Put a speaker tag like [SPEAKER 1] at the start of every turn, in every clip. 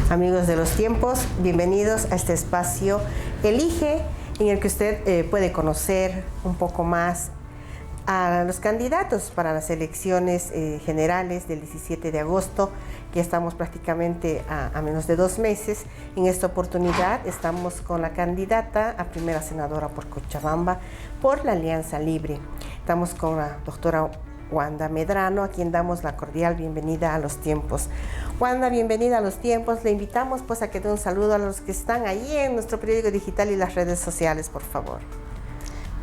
[SPEAKER 1] Amigos de los tiempos, bienvenidos a este espacio Elige, en el que usted puede conocer un poco más a los candidatos para las elecciones generales del 17 de agosto. Ya estamos prácticamente a menos de 2 meses. En esta oportunidad estamos con la candidata a primera senadora por Cochabamba por la Alianza Libre. Estamos con la doctora Wanda Medrano, a quien damos la cordial bienvenida a Los Tiempos. Wanda, bienvenida a Los Tiempos. Le invitamos pues a que dé un saludo a los que están ahí en nuestro periódico digital y las redes sociales, por favor.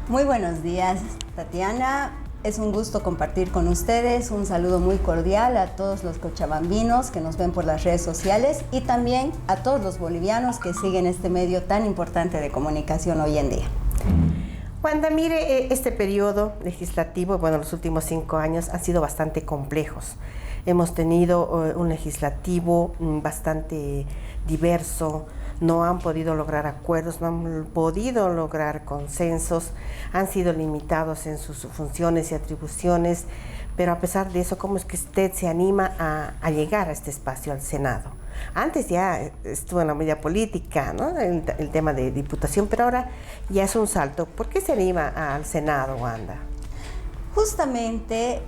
[SPEAKER 2] Muy buenos días, Tatiana. Es un gusto compartir con ustedes. Un saludo muy cordial a todos los cochabambinos que nos ven por las redes sociales y también a todos los bolivianos que siguen este medio tan importante de comunicación hoy en día.
[SPEAKER 1] Wanda, mire, este periodo legislativo, bueno, los últimos 5 años han sido bastante complejos. Hemos tenido un legislativo bastante diverso, no han podido lograr acuerdos, no han podido lograr consensos, han sido limitados en sus funciones y atribuciones, pero a pesar de eso, ¿cómo es que usted se anima a llegar a este espacio, al Senado? Antes ya estuvo en la media política, ¿no? El tema de diputación, pero ahora ya es un salto. ¿Por qué se anima al Senado, Wanda?
[SPEAKER 2] Justamente,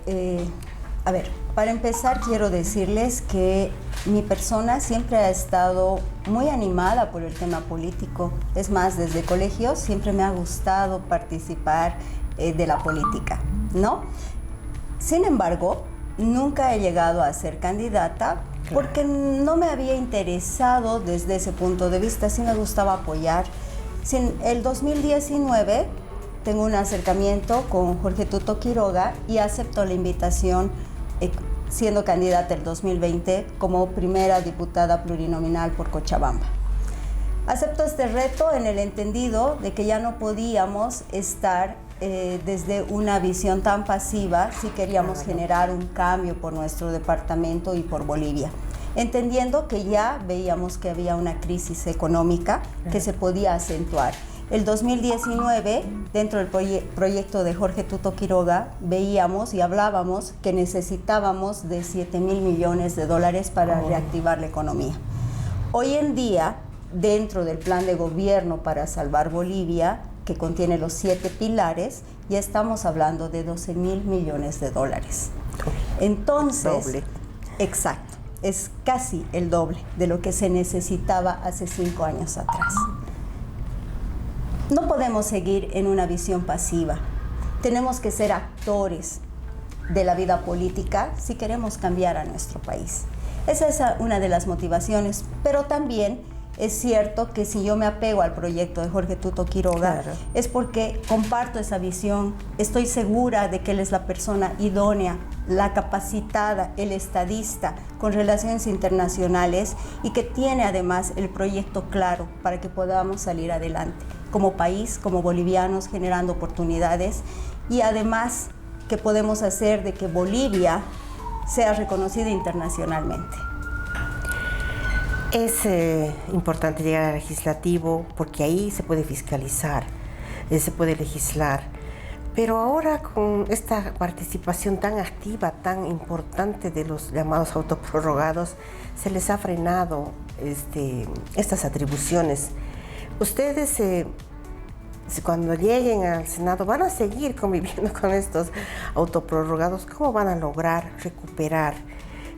[SPEAKER 2] para empezar quiero decirles que mi persona siempre ha estado muy animada por el tema político. Es más, desde colegio siempre me ha gustado participar de la política, ¿no? Sin embargo, nunca he llegado a ser candidata porque no me había interesado desde ese punto de vista. Sí me gustaba apoyar. En el 2019 tengo un acercamiento con Jorge Tuto Quiroga y acepto la invitación siendo candidata el 2020 como primera diputada plurinominal por Cochabamba. Acepto este reto en el entendido de que ya no podíamos estar desde una visión tan pasiva si queríamos generar un cambio por nuestro departamento y por Bolivia, entendiendo que ya veíamos que había una crisis económica que se podía acentuar. El 2019, dentro del proyecto de Jorge Tuto Quiroga, veíamos y hablábamos que necesitábamos de 7.000 millones de dólares para reactivar la economía. Hoy en día, dentro del plan de gobierno para salvar Bolivia, que contiene los 7 pilares, ya estamos hablando de 12.000 millones de dólares. Entonces,
[SPEAKER 1] doble.
[SPEAKER 2] Exacto, es casi el doble de lo que se necesitaba hace 5 años atrás. No podemos seguir en una visión pasiva. Tenemos que ser actores de la vida política si queremos cambiar a nuestro país. Esa es una de las motivaciones, pero también es cierto que si yo me apego al proyecto de Jorge Tuto Quiroga, es porque comparto esa visión, estoy segura de que él es la persona idónea, la capacitada, el estadista con relaciones internacionales y que tiene además el proyecto claro para que podamos salir adelante como país, como bolivianos, generando oportunidades y además que podemos hacer de que Bolivia sea reconocida internacionalmente.
[SPEAKER 1] Es importante llegar al legislativo porque ahí se puede fiscalizar, se puede legislar. Pero ahora con esta participación tan activa, tan importante de los llamados autoprorrogados, se les ha frenado estas atribuciones. Ustedes cuando lleguen al Senado van a seguir conviviendo con estos autoprorrogados. ¿Cómo van a lograr recuperar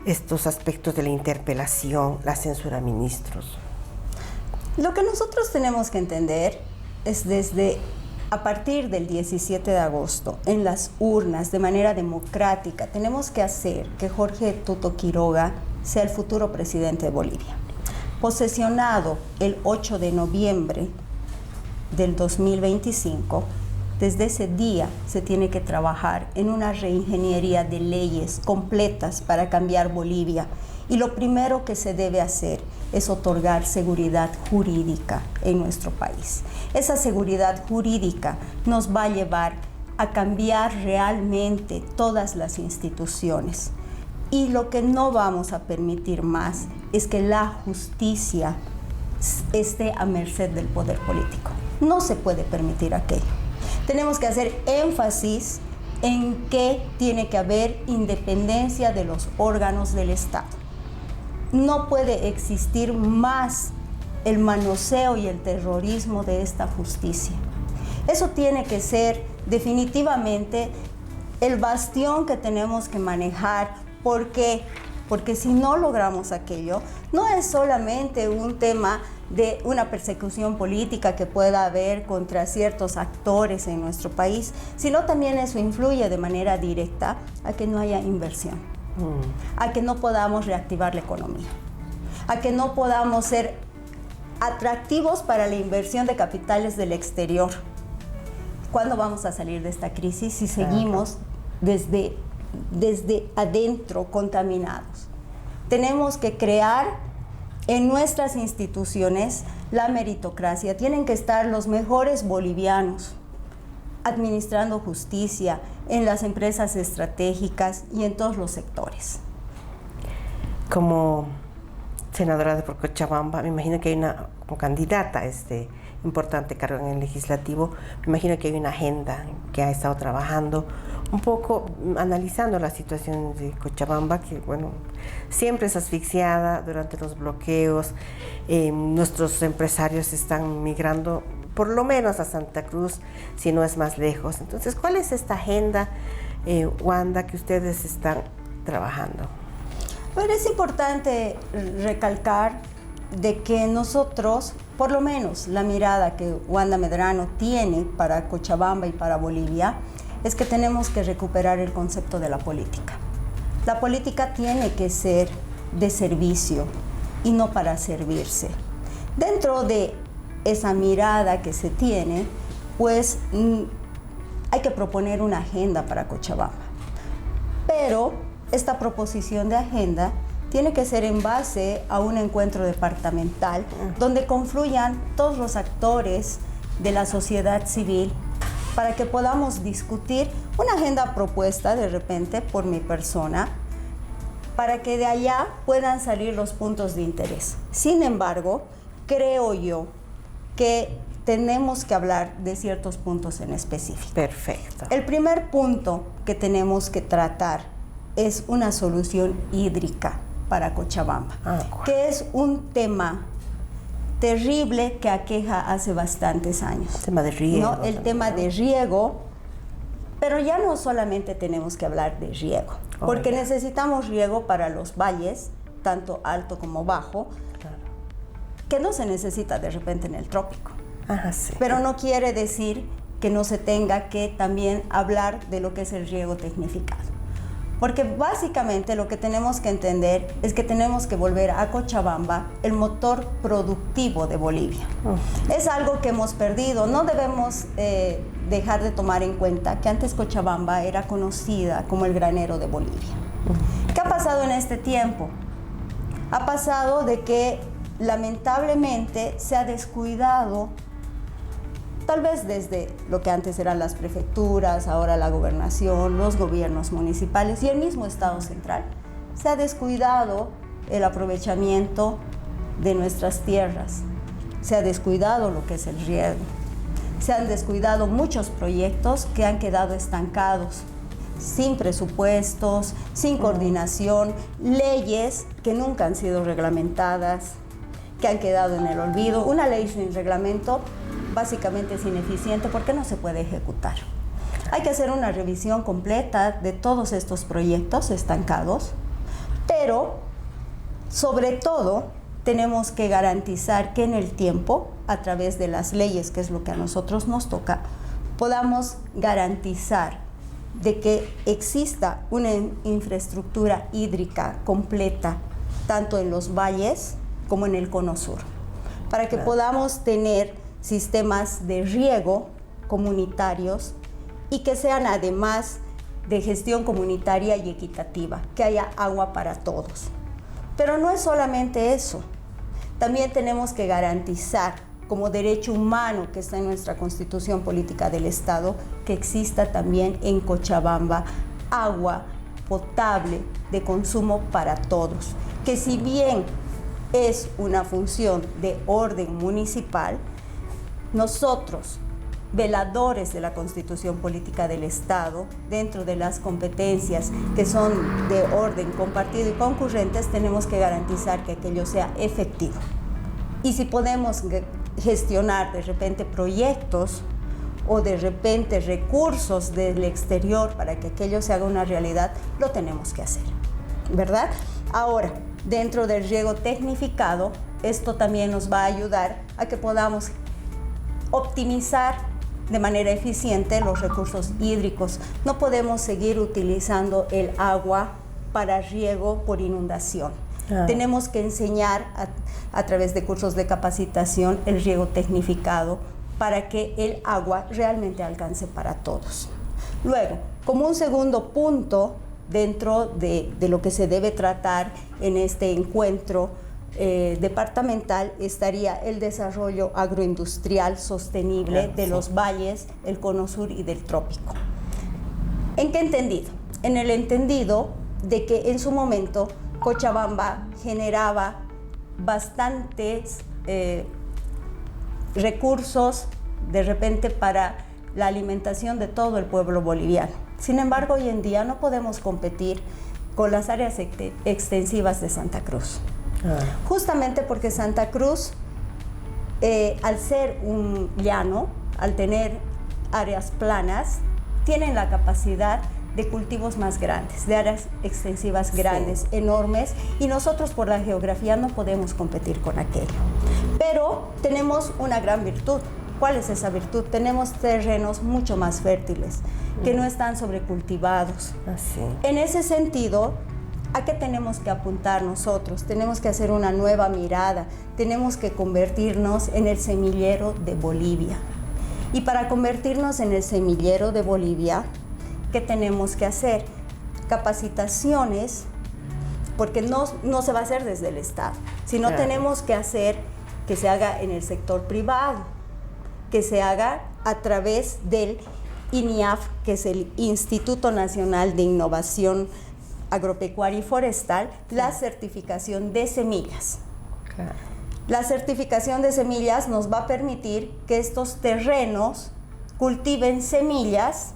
[SPEAKER 1] estos aspectos de la interpelación, la censura a ministros?
[SPEAKER 2] Lo que nosotros tenemos que entender es a partir del 17 de agosto, en las urnas, de manera democrática, tenemos que hacer que Jorge Tuto Quiroga sea el futuro presidente de Bolivia. Posesionado el 8 de noviembre del 2025, desde ese día se tiene que trabajar en una reingeniería de leyes completas para cambiar Bolivia. Y lo primero que se debe hacer es otorgar seguridad jurídica en nuestro país. Esa seguridad jurídica nos va a llevar a cambiar realmente todas las instituciones. Y lo que no vamos a permitir más es que la justicia esté a merced del poder político. No se puede permitir aquello. Tenemos que hacer énfasis en que tiene que haber independencia de los órganos del Estado. no puede existir más el manoseo y el terrorismo de esta justicia. Eso tiene que ser definitivamente el bastión que tenemos que manejar. ¿Por qué? Porque si no logramos aquello, no es solamente un tema de una persecución política que pueda haber contra ciertos actores en nuestro país, sino también eso influye de manera directa a que no haya inversión, a que no podamos reactivar la economía, a que no podamos ser atractivos para la inversión de capitales del exterior. ¿Cuándo vamos a salir de esta crisis si seguimos desde adentro contaminados? Tenemos que crear en nuestras instituciones la meritocracia. Tienen que estar los mejores bolivianos administrando justicia en las empresas estratégicas y en todos los sectores.
[SPEAKER 1] Como senadora de por Cochabamba, me imagino que hay como candidata a este importante cargo en el legislativo, me imagino que hay una agenda que ha estado trabajando un poco analizando la situación de Cochabamba, que bueno, siempre es asfixiada durante los bloqueos. Nuestros empresarios están migrando por lo menos a Santa Cruz, si no es más lejos. Entonces, ¿cuál es esta agenda, Wanda, que ustedes están trabajando?
[SPEAKER 2] Bueno, es importante recalcar de que nosotros, por lo menos la mirada que Wanda Medrano tiene para Cochabamba y para Bolivia, es que tenemos que recuperar el concepto de la política. La política tiene que ser de servicio y no para servirse. Dentro de esa mirada que se tiene, pues hay que proponer una agenda para Cochabamba. Pero esta proposición de agenda tiene que ser en base a un encuentro departamental donde confluyan todos los actores de la sociedad civil para que podamos discutir una agenda propuesta de repente por mi persona, para que de allá puedan salir los puntos de interés. Sin embargo, creo yo que tenemos que hablar de ciertos puntos en específico.
[SPEAKER 1] Perfecto.
[SPEAKER 2] El primer punto que tenemos que tratar es una solución hídrica para Cochabamba, que es un tema terrible que aqueja hace bastantes años.
[SPEAKER 1] El tema de riego.
[SPEAKER 2] ¿No? El tema de riego, pero ya no solamente tenemos que hablar de riego, porque necesitamos riego para los valles, tanto alto como bajo, que no se necesita de repente en el trópico.
[SPEAKER 1] Sí.
[SPEAKER 2] Pero no quiere decir que no se tenga que también hablar de lo que es el riego tecnificado. Porque básicamente lo que tenemos que entender es que tenemos que volver a Cochabamba el motor productivo de Bolivia. Es algo que hemos perdido. No debemos dejar de tomar en cuenta que antes Cochabamba era conocida como el granero de Bolivia. ¿Qué ha pasado en este tiempo? Ha pasado de que lamentablemente se ha descuidado, tal vez desde lo que antes eran las prefecturas, ahora la gobernación, los gobiernos municipales y el mismo Estado central, se ha descuidado el aprovechamiento de nuestras tierras, se ha descuidado lo que es el riego, se han descuidado muchos proyectos que han quedado estancados, sin presupuestos, sin coordinación, leyes que nunca han sido reglamentadas, que han quedado en el olvido. Una ley sin reglamento básicamente es ineficiente porque no se puede ejecutar. Hay que hacer una revisión completa de todos estos proyectos estancados, pero sobre todo tenemos que garantizar que en el tiempo, a través de las leyes, que es lo que a nosotros nos toca, podamos garantizar de que exista una infraestructura hídrica completa, tanto en los valles como en el cono sur, para que podamos tener sistemas de riego comunitarios y que sean además de gestión comunitaria y equitativa, que haya agua para todos. Pero no es solamente eso, también tenemos que garantizar como derecho humano que está en nuestra Constitución Política del Estado, que exista también en Cochabamba agua potable de consumo para todos, que si bien es una función de orden municipal, nosotros veladores de la Constitución Política del Estado, dentro de las competencias que son de orden compartido y concurrentes, tenemos que garantizar que aquello sea efectivo. Y si podemos gestionar de repente proyectos o de repente recursos del exterior para que aquello se haga una realidad, lo tenemos que hacer, ¿verdad? Ahora, dentro del riego tecnificado, esto también nos va a ayudar a que podamos optimizar de manera eficiente los recursos hídricos. No podemos seguir utilizando el agua para riego por inundación. Tenemos que enseñar a través de cursos de capacitación el riego tecnificado para que el agua realmente alcance para todos. Luego, como un segundo punto dentro de lo que se debe tratar en este encuentro departamental, estaría el desarrollo agroindustrial sostenible de los valles, el Cono Sur y del Trópico. ¿En qué entendido? En el entendido de que en su momento Cochabamba generaba bastantes recursos de repente para la alimentación de todo el pueblo boliviano. Sin embargo, hoy en día no podemos competir con las áreas extensivas de Santa Cruz. Justamente porque Santa Cruz, al ser un llano, al tener áreas planas, tienen la capacidad de cultivos más grandes, de áreas extensivas grandes, enormes, y nosotros por la geografía no podemos competir con aquello. Pero tenemos una gran virtud. ¿Cuál es esa virtud? Tenemos terrenos mucho más fértiles, que no están sobrecultivados. En ese sentido, ¿a qué tenemos que apuntar nosotros? Tenemos que hacer una nueva mirada, tenemos que convertirnos en el semillero de Bolivia. Y para convertirnos en el semillero de Bolivia, ¿qué tenemos que hacer? Capacitaciones, porque no se va a hacer desde el Estado, sino tenemos que hacer que se haga en el sector privado, que se haga a través del INIAF, que es el Instituto Nacional de Innovación Agropecuaria y Forestal, la certificación de semillas. La certificación de semillas nos va a permitir que estos terrenos cultiven semillas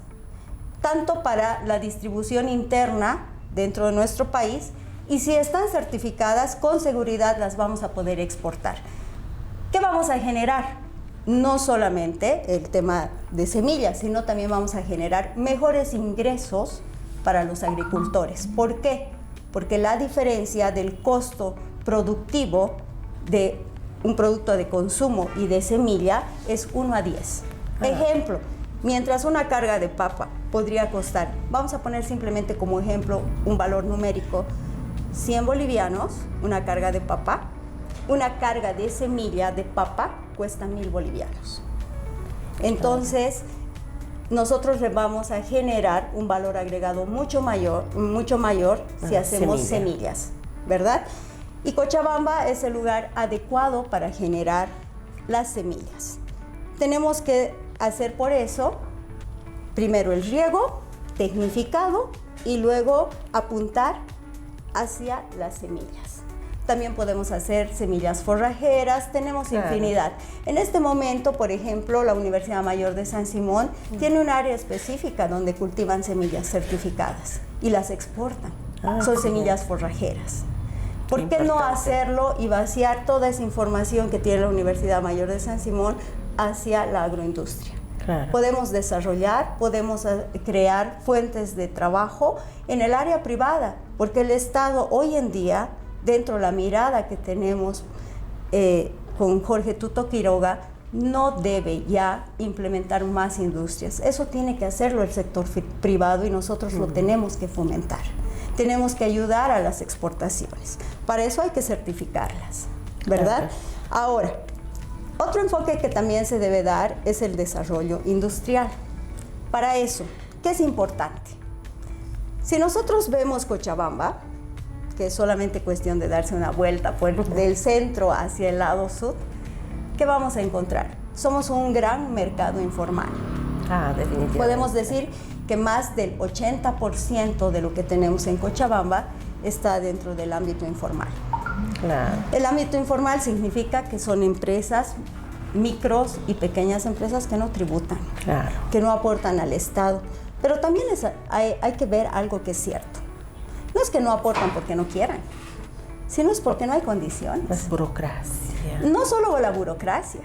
[SPEAKER 2] tanto para la distribución interna dentro de nuestro país, y si están certificadas, con seguridad las vamos a poder exportar. ¿Qué vamos a generar? No solamente el tema de semillas, sino también vamos a generar mejores ingresos para los agricultores. ¿Por qué? Porque la diferencia del costo productivo de un producto de consumo y de semilla es 1 a 10. Ejemplo, mientras una carga de papa podría costar, vamos a poner simplemente como ejemplo un valor numérico, 100 bolivianos, una carga de papa, una carga de semilla de papa cuesta 1.000 bolivianos. Entonces, nosotros le vamos a generar un valor agregado mucho mayor si hacemos semillas, ¿verdad? Y Cochabamba es el lugar adecuado para generar las semillas. Tenemos que hacer por eso primero el riego tecnificado y luego apuntar hacia las semillas. También podemos hacer semillas forrajeras, tenemos infinidad. En este momento, por ejemplo, la Universidad Mayor de San Simón tiene un área específica donde cultivan semillas certificadas y las exportan. Son semillas forrajeras. ¿Por qué no hacerlo y vaciar toda esa información que tiene la Universidad Mayor de San Simón hacia la agroindustria? Podemos desarrollar, podemos crear fuentes de trabajo en el área privada, porque el Estado hoy en día, dentro de la mirada que tenemos con Jorge Tuto Quiroga, no debe ya implementar más industrias. Eso tiene que hacerlo el sector privado y nosotros lo tenemos que fomentar. Tenemos que ayudar a las exportaciones. Para eso hay que certificarlas, ¿verdad? Ahora, otro enfoque que también se debe dar es el desarrollo industrial. Para eso, ¿qué es importante? Si nosotros vemos Cochabamba, que es solamente cuestión de darse una vuelta del centro hacia el lado sur, ¿qué vamos a encontrar? Somos un gran mercado informal.
[SPEAKER 1] Definitivamente.
[SPEAKER 2] Podemos decir que más del 80% de lo que tenemos en Cochabamba está dentro del ámbito informal. El ámbito informal significa que son empresas micros y pequeñas empresas que no tributan,
[SPEAKER 1] Claro.
[SPEAKER 2] que no aportan al Estado. Pero también hay que ver algo que es cierto. No es que no aportan porque no quieran, sino es porque no hay condiciones.
[SPEAKER 1] Es burocracia.
[SPEAKER 2] No solo la burocracia,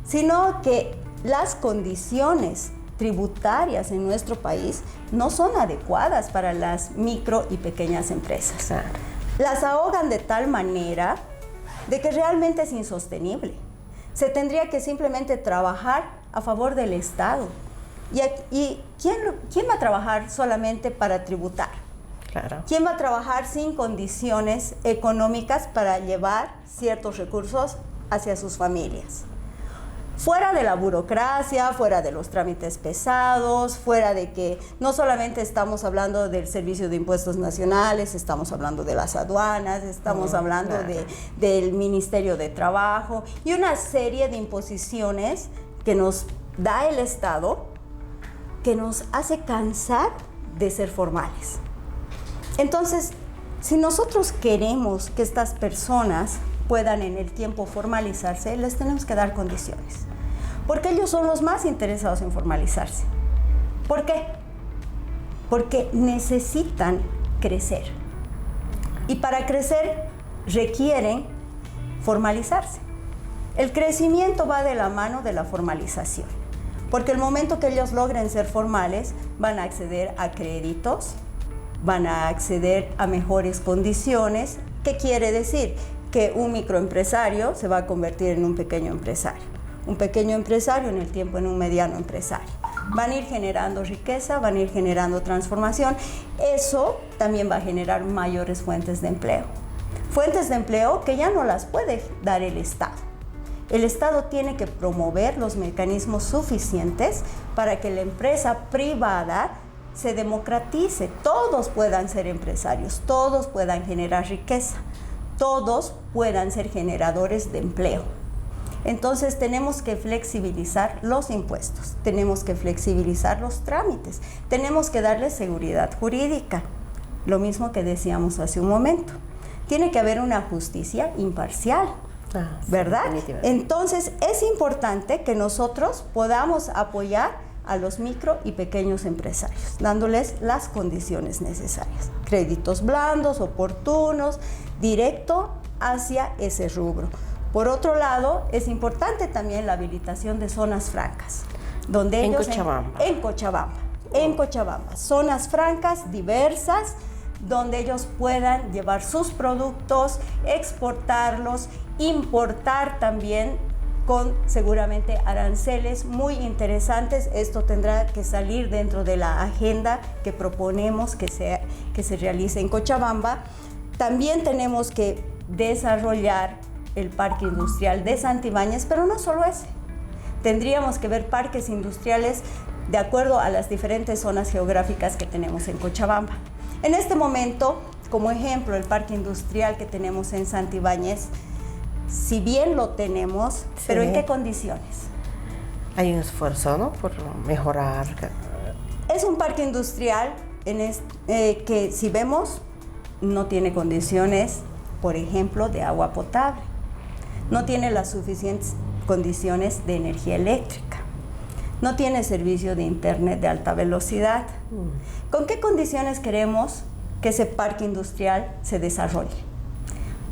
[SPEAKER 2] sino que las condiciones tributarias en nuestro país no son adecuadas para las micro y pequeñas empresas.
[SPEAKER 1] Claro.
[SPEAKER 2] Las ahogan de tal manera de que realmente es insostenible. Se tendría que simplemente trabajar a favor del Estado. ¿Y quién va a trabajar solamente para tributar?
[SPEAKER 1] Claro.
[SPEAKER 2] ¿Quién va a trabajar sin condiciones económicas para llevar ciertos recursos hacia sus familias? Fuera de la burocracia, fuera de los trámites pesados, fuera de que no solamente estamos hablando del Servicio de Impuestos Nacionales, estamos hablando de las aduanas, estamos hablando del Ministerio de Trabajo y una serie de imposiciones que nos da el Estado que nos hace cansar de ser formales. Entonces, si nosotros queremos que estas personas puedan en el tiempo formalizarse, les tenemos que dar condiciones. Porque ellos son los más interesados en formalizarse. ¿Por qué? Porque necesitan crecer. Y para crecer requieren formalizarse. El crecimiento va de la mano de la formalización. Porque el momento que ellos logren ser formales, van a acceder a créditos, van a acceder a mejores condiciones. ¿Qué quiere decir? Que un microempresario se va a convertir en un pequeño empresario. Un pequeño empresario en el tiempo en un mediano empresario. Van a ir generando riqueza, van a ir generando transformación. Eso también va a generar mayores fuentes de empleo. Fuentes de empleo que ya no las puede dar el Estado. El Estado tiene que promover los mecanismos suficientes para que la empresa privada se democratice, todos puedan ser empresarios, todos puedan generar riqueza, todos puedan ser generadores de empleo. Entonces tenemos que flexibilizar los impuestos, tenemos que flexibilizar los trámites, tenemos que darle seguridad jurídica, lo mismo que decíamos hace un momento. Tiene que haber una justicia imparcial, ¿verdad? Entonces es importante que nosotros podamos apoyar a los micro y pequeños empresarios, dándoles las condiciones necesarias. Créditos blandos, oportunos, directo hacia ese rubro. Por otro lado, es importante también la habilitación de zonas francas. Donde
[SPEAKER 1] en
[SPEAKER 2] ellos
[SPEAKER 1] Cochabamba.
[SPEAKER 2] En Cochabamba. Zonas francas, diversas, donde ellos puedan llevar sus productos, exportarlos, importar también con seguramente aranceles muy interesantes. Esto tendrá que salir dentro de la agenda que proponemos que se realice en Cochabamba. También tenemos que desarrollar el parque industrial de Santibáñez, pero no solo ese. Tendríamos que ver parques industriales de acuerdo a las diferentes zonas geográficas que tenemos en Cochabamba. En este momento, como ejemplo, el parque industrial que tenemos en Santibáñez, si bien lo tenemos, sí, pero ¿en qué condiciones?
[SPEAKER 1] Hay un esfuerzo, ¿no?, por mejorar.
[SPEAKER 2] Es un parque industrial que, si vemos, no tiene condiciones, por ejemplo, de agua potable. No tiene las suficientes condiciones de energía eléctrica. No tiene servicio de internet de alta velocidad. ¿Con qué condiciones queremos que ese parque industrial se desarrolle?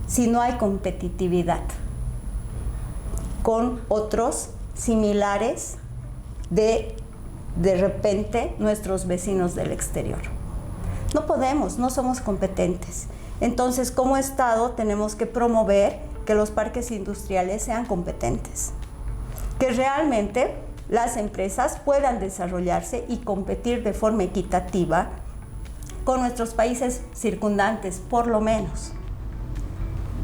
[SPEAKER 2] Si no hay competitividad con otros similares de repente nuestros vecinos del exterior. No podemos, no somos competentes. Entonces, como Estado tenemos que promover que los parques industriales sean competentes, que realmente las empresas puedan desarrollarse y competir de forma equitativa con nuestros países circundantes, por lo menos.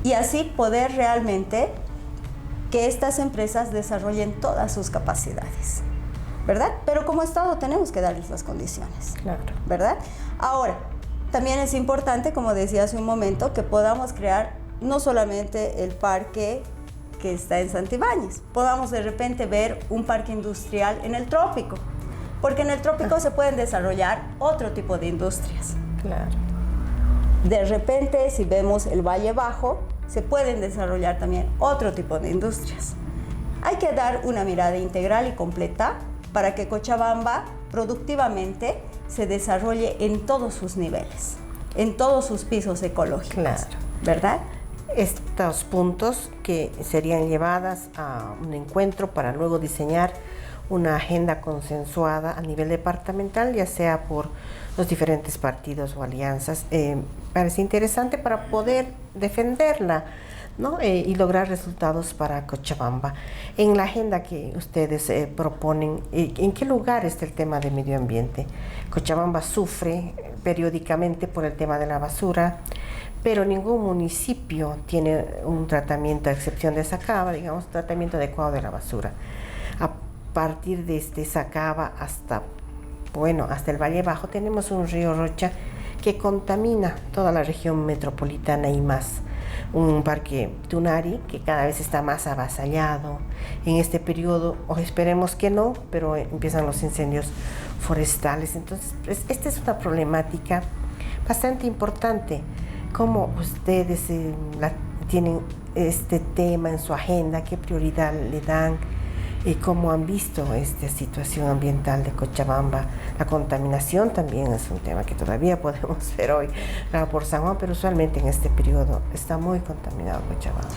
[SPEAKER 2] Y así poder realmente que estas empresas desarrollen todas sus capacidades, ¿verdad? Pero como Estado tenemos que darles las condiciones,
[SPEAKER 1] Claro.
[SPEAKER 2] ¿verdad? Ahora, también es importante, como decía hace un momento, que podamos crear no solamente el parque que está en Santibáñez, podamos de repente ver un parque industrial en el trópico, porque en el trópico se pueden desarrollar otro tipo de industrias.
[SPEAKER 1] Claro.
[SPEAKER 2] De repente, si vemos el Valle Bajo, se pueden desarrollar también otro tipo de industrias. Hay que dar una mirada integral y completa para que Cochabamba productivamente se desarrolle en todos sus niveles, en todos sus pisos ecológicos.
[SPEAKER 1] Claro.
[SPEAKER 2] ¿Verdad?
[SPEAKER 1] Estos puntos que serían llevadas a un encuentro para luego diseñar una agenda consensuada a nivel departamental, ya sea por los diferentes partidos o alianzas. Parece interesante para poder defenderla, ¿no? Y lograr resultados para Cochabamba. En la agenda que ustedes proponen, ¿en qué lugar está el tema de medio ambiente? Cochabamba sufre periódicamente por el tema de la basura, pero ningún municipio tiene un tratamiento, a excepción de Sacaba, digamos, tratamiento adecuado de la basura. A partir desde Sacaba hasta el Valle Bajo tenemos un río Rocha que contamina toda la región metropolitana y más. Un parque Tunari que cada vez está más avasallado en este periodo, o esperemos que no, pero empiezan los incendios forestales. Entonces, pues, esta es una problemática bastante importante. ¿Cómo ustedes tienen este tema en su agenda? ¿Qué prioridad le dan? ¿Cómo han visto esta situación ambiental de Cochabamba? La contaminación también es un tema que todavía podemos ver hoy por San Juan, pero usualmente en este periodo está muy contaminado Cochabamba.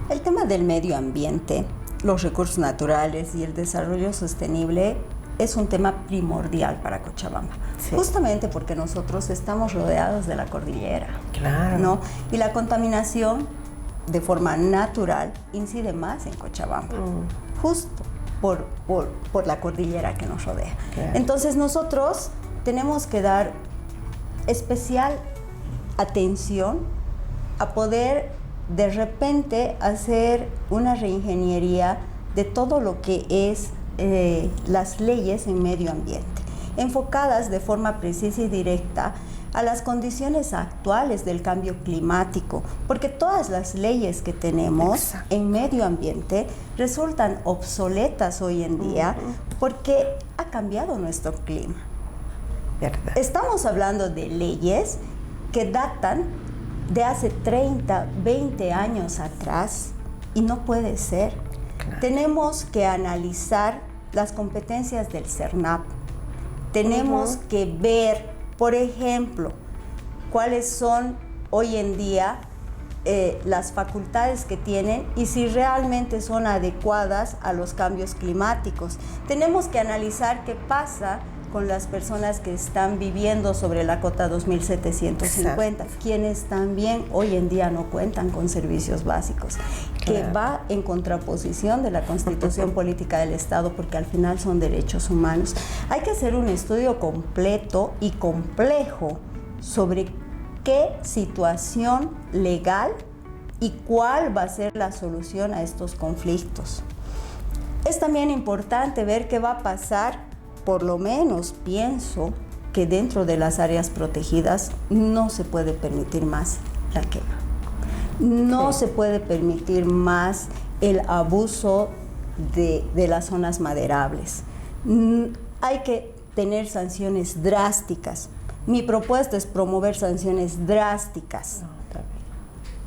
[SPEAKER 2] El tema del medio ambiente, los recursos naturales y el desarrollo sostenible es un tema primordial para Cochabamba, sí. Justamente porque nosotros estamos rodeados de la cordillera,
[SPEAKER 1] claro,
[SPEAKER 2] ¿no? Y la contaminación de forma natural incide más en Cochabamba, justo por la cordillera que nos rodea. Claro. Entonces nosotros tenemos que dar especial atención a poder de repente hacer una reingeniería de todo lo que es las leyes en medio ambiente, enfocadas de forma precisa y directa a las condiciones actuales del cambio climático, porque todas las leyes que tenemos en medio ambiente resultan obsoletas hoy en día porque ha cambiado nuestro clima.
[SPEAKER 1] ¿Verdad?
[SPEAKER 2] Estamos hablando de leyes que datan de hace 30, 20 años atrás y no puede ser. Claro. Tenemos que analizar las competencias del CERNAP. Tenemos que ver, por ejemplo, cuáles son hoy en día las facultades que tienen y si realmente son adecuadas a los cambios climáticos. Tenemos que analizar qué pasa con las personas que están viviendo sobre la cota 2750, quienes también hoy en día no cuentan con servicios básicos, que va en contraposición de la Constitución Política del Estado, porque al final son derechos humanos. Hay que hacer un estudio completo y complejo sobre qué situación legal y cuál va a ser la solución a estos conflictos. Es también importante ver qué va a pasar. Por lo menos pienso que dentro de las áreas protegidas no se puede permitir más la quema. No se puede permitir más el abuso de las zonas maderables. Hay que tener sanciones drásticas. Mi propuesta es promover sanciones drásticas.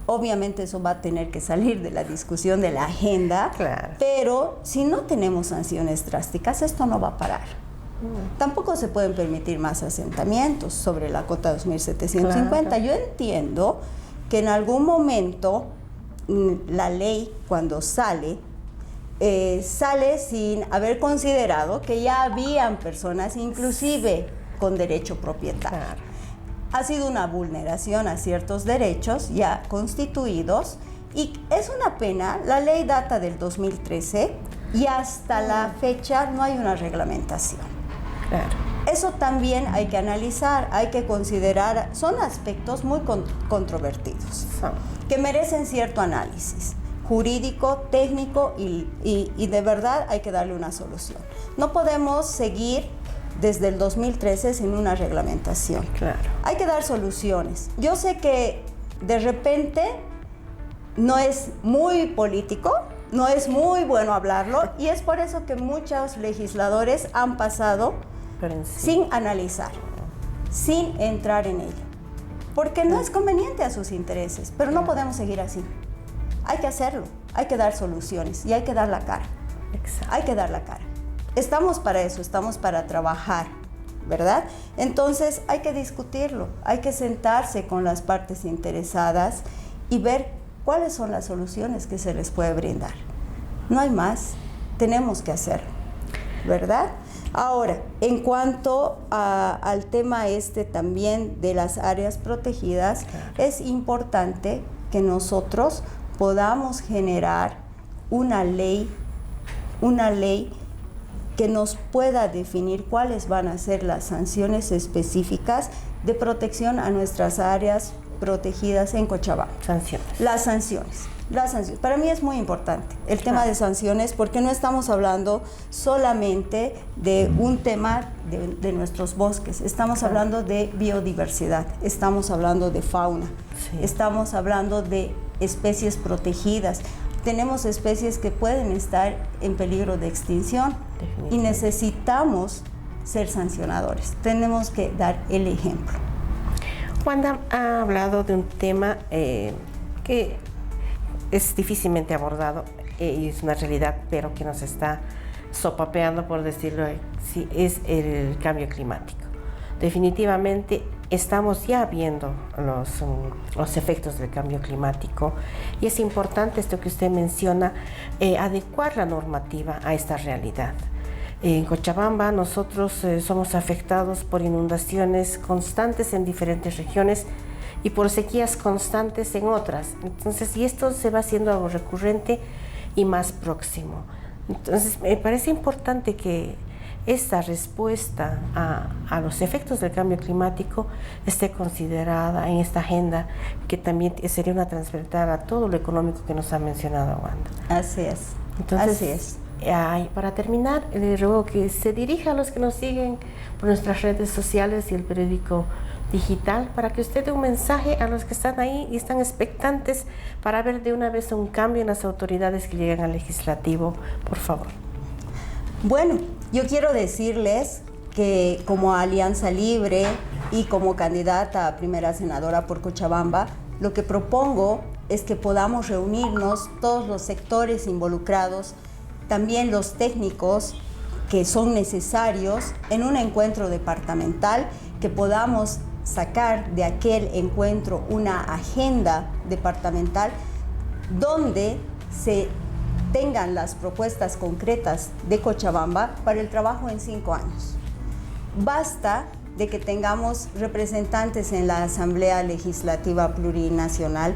[SPEAKER 2] Obviamente eso va a tener que salir de la discusión de la agenda, pero si no tenemos sanciones drásticas, esto no va a parar. Tampoco se pueden permitir más asentamientos sobre la cota 2750. Yo entiendo que en algún momento la ley, cuando sale sin haber considerado que ya habían personas inclusive con derecho propietario. Ha sido una vulneración a ciertos derechos ya constituidos y es una pena. La ley data del 2013 y hasta la fecha no hay una reglamentación. Eso también hay que analizar, hay que considerar, son aspectos muy controvertidos que merecen cierto análisis jurídico, técnico y de verdad hay que darle una solución. No podemos seguir desde el 2013 sin una reglamentación. Hay que dar soluciones. Yo sé que de repente no es muy político, no es muy bueno hablarlo y es por eso que muchos legisladores han pasado sin analizar, sin entrar en ello, porque no es conveniente a sus intereses, pero no podemos seguir así. Hay que hacerlo, hay que dar soluciones y hay que dar la cara.
[SPEAKER 1] Exacto.
[SPEAKER 2] Hay que dar la cara. Estamos para eso, estamos para trabajar, ¿verdad? Entonces hay que discutirlo, hay que sentarse con las partes interesadas y ver cuáles son las soluciones que se les puede brindar. No hay más, tenemos que hacerlo, ¿verdad? Ahora, en cuanto al tema también de las áreas protegidas, es importante que nosotros podamos generar una ley que nos pueda definir cuáles van a ser las sanciones específicas de protección a nuestras áreas protegidas en Cochabamba. Las sanciones. Para mí es muy importante el tema de sanciones, porque no estamos hablando solamente de un tema de nuestros bosques, estamos hablando de biodiversidad, estamos hablando de fauna, estamos hablando de especies protegidas. Tenemos especies que pueden estar en peligro de extinción y necesitamos ser sancionadores. Tenemos que dar el ejemplo.
[SPEAKER 1] Wanda ha hablado de un tema que es difícilmente abordado y es una realidad, pero que nos está sopapeando, por decirlo así, es el cambio climático. Definitivamente estamos ya viendo los efectos del cambio climático y es importante esto que usted menciona, adecuar la normativa a esta realidad. En Cochabamba nosotros somos afectados por inundaciones constantes en diferentes regiones y por sequías constantes en otras. Entonces, y esto se va haciendo algo recurrente y más próximo. Entonces, me parece importante que esta respuesta a los efectos del cambio climático esté considerada en esta agenda, que también sería una transversal a todo lo económico que nos ha mencionado Wanda.
[SPEAKER 2] Así es.
[SPEAKER 1] Entonces,
[SPEAKER 2] así es.
[SPEAKER 1] Para terminar, le ruego que se dirija a los que nos siguen por nuestras redes sociales y el periódico digital, para que usted dé un mensaje a los que están ahí y están expectantes para ver de una vez un cambio en las autoridades que llegan al legislativo, por favor.
[SPEAKER 2] Bueno, yo quiero decirles que como Alianza Libre y como candidata a primera senadora por Cochabamba, lo que propongo es que podamos reunirnos todos los sectores involucrados, también los técnicos que son necesarios en un encuentro departamental, que podamos sacar de aquel encuentro una agenda departamental donde se tengan las propuestas concretas de Cochabamba para el trabajo en 5 años. Basta de que tengamos representantes en la Asamblea Legislativa Plurinacional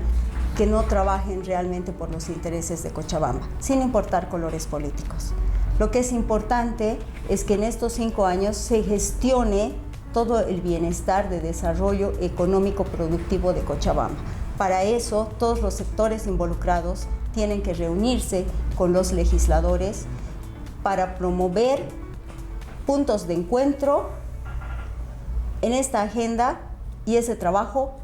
[SPEAKER 2] que no trabajen realmente por los intereses de Cochabamba, sin importar colores políticos. Lo que es importante es que en estos 5 años se gestione todo el bienestar de desarrollo económico productivo de Cochabamba. Para eso, todos los sectores involucrados tienen que reunirse con los legisladores para promover puntos de encuentro en esta agenda y ese trabajo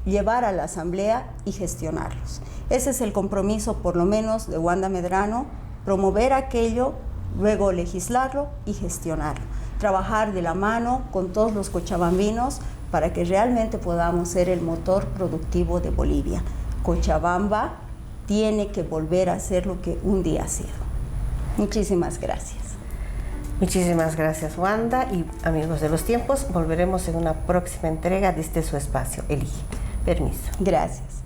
[SPEAKER 2] llevar a la Asamblea y gestionarlos. Ese es el compromiso, por lo menos, de Wanda Medrano: promover aquello, luego legislarlo y gestionarlo. Trabajar de la mano con todos los cochabambinos para que realmente podamos ser el motor productivo de Bolivia. Cochabamba tiene que volver a ser lo que un día ha sido. Muchísimas gracias.
[SPEAKER 1] Muchísimas gracias, Wanda, y amigos de los tiempos, volveremos en una próxima entrega de su espacio. Elige. Permiso.
[SPEAKER 2] Gracias.